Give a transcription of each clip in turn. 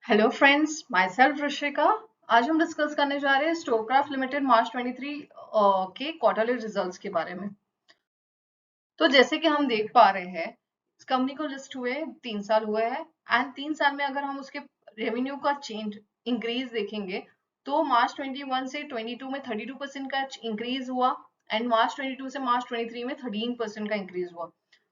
Hello friends, my self Rishika. आज हम discuss करने जा रहे हैं स्टोरक्राफ्ट लिमिटेड मार्च 23 के क्वार्टरली रिजल्ट्स के बारे में। तो जैसे कि हम देख पा रहे हैं, इस कंपनी को लिस्ट हुए 3 साल हुए हैं एंड 3 साल में अगर हम उसके रेवेन्यू का चेंज इंक्रीज देखेंगे तो मार्च 21 से 22 में 32% का इंक्रीज हुआ एंड मार्च 22 से मार्च 23 में 13% का इंक्रीज हुआ।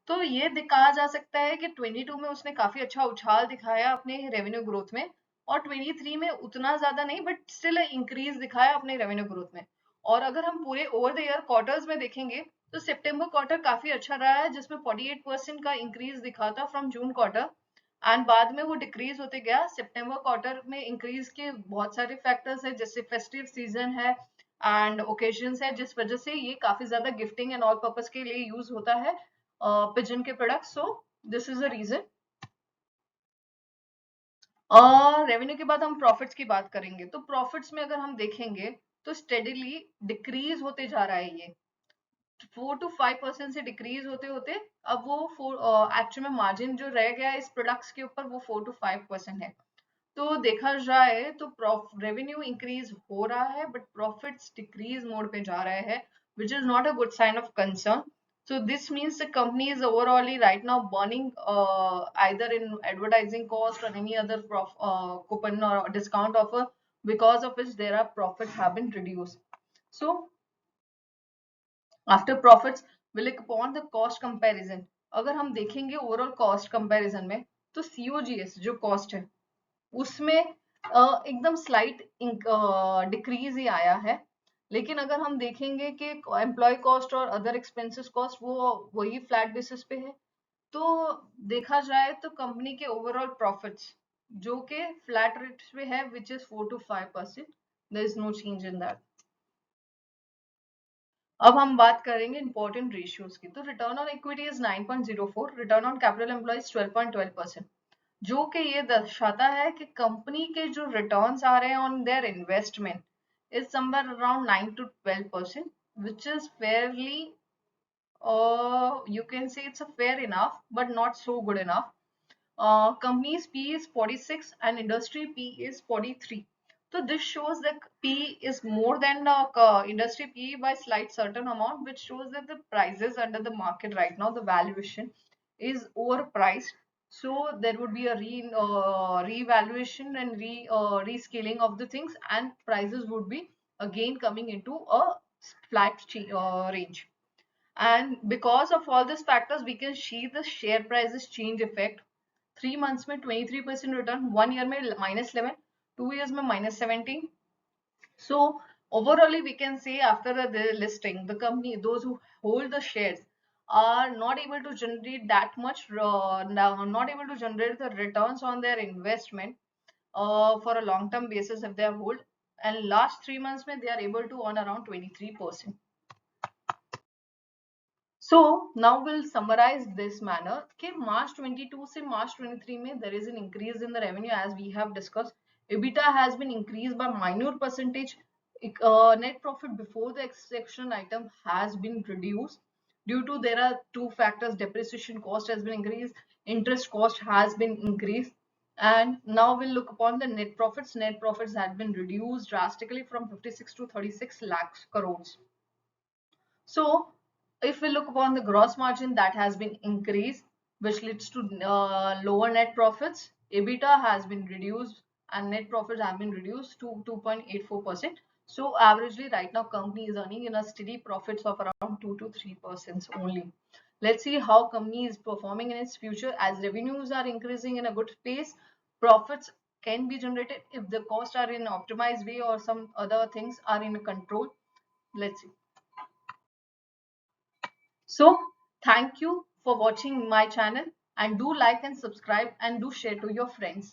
तो ये कहा जा सकता है कि 22 में उसने काफी अच्छा उछाल दिखाया अपने रेवेन्यू ग्रोथ में और 23 में उतना ज्यादा नहीं बट स्टिल इंक्रीज दिखाया अपने रेवेन्यू ग्रोथ में। और अगर हम पूरे ओवर द ईयर क्वार्टर्स में देखेंगे तो सितंबर क्वार्टर काफी अच्छा रहा है जिसमें 48% का इंक्रीज दिखा था फ्रॉम जून क्वार्टर एंड बाद में वो डिक्रीज होते गया। सितंबर क्वार्टर में इंक्रीज के बहुत सारे फैक्टर्स है जैसे फेस्टिव सीजन है एंड ओकेजन्स है जिस वजह से ये काफी ज्यादा गिफ्टिंग एंड ऑल पर्पस के लिए यूज होता है पिजन के product. So this is the reason. और रेवेन्यू के बाद हम प्रॉफिट्स की बात करेंगे तो प्रॉफिट्स में अगर हम देखेंगे तो स्टेडिली डिक्रीज होते जा रहा है। ये 4 to 5% से डिक्रीज होते होते अब वो एक्चुअल में मार्जिन जो रह गया है इस प्रोडक्ट्स के ऊपर वो 4 to 5% है। तो देखा जाए तो रेवेन्यू इंक्रीज हो रहा है बट प्रॉफिट्स डिक्रीज मोड पे जा रहे हैं which is not a good sign of concern. So this means the company is overall right now burning either in advertising cost or any other coupon or discount offer because of which their profits have been reduced. So after profits will upon the cost comparison. अगर हम देखेंगे overall cost comparison में तो COGS जो cost है उसमें एकदम slight decrease ही आया है। लेकिन अगर हम देखेंगे कि एम्प्लॉय कॉस्ट और अदर एक्सपेंसेस कॉस्ट वो वही फ्लैट बेसिस पे है। तो देखा जाए तो कंपनी के ओवरऑल प्रॉफिट्स जो कि फ्लैट रेट पे है which is 4 to 5%। There is no change in that. अब हम बात करेंगे इंपॉर्टेंट रेशियोज की। तो return on equity is 9.04, return on capital employed 12.12%, जो कि ये दर्शाता है कि कंपनी के जो रिटर्न्स आ रहे हैं on their investment is somewhere around 9 to 12%, which is fairly you can say it's a fair enough but not so good enough. Company's P is 46 and industry P is 43. So this shows that P is more than industry P by slight certain amount, which shows that the prices under the market right now, the valuation is overpriced. So there would be a re-evaluation and rescaling of the things, and prices would be again coming into a flat range. And because of all these factors, we can see the share prices change effect। 3 months में 23% return, 1 year में -11, 2 years में -17। So overall we can say after the listing, the company, those who hold the shares are not able to generate that much, not able to generate the returns on their investment for a long term basis if they are hold. And last 3 months में they are able to earn around 23%. So now we'll summarize this manner कि March 22 से March 23 में there is an increase in the revenue as we have discussed. EBITDA has been increased by minor percentage. Net profit before the exception item has been reduced due to there are two factors: depreciation cost has been increased, interest cost has been increased. And now we'll look upon the net profits. Net profits had been reduced drastically from 56 to 36 lakhs crores. So if we look upon the gross margin, that has been increased, which leads to lower net profits. EBITDA has been reduced and net profits have been reduced to 2.84%. So averagely right now company is earning in a steady profits of around 2 to 3% only. Let's see how company is performing in its future. As revenues are increasing in a good pace, profits can be generated if the costs are in optimized way or some other things are in control. Let's see. So thank you for watching my channel, and do like and subscribe and do share to your friends.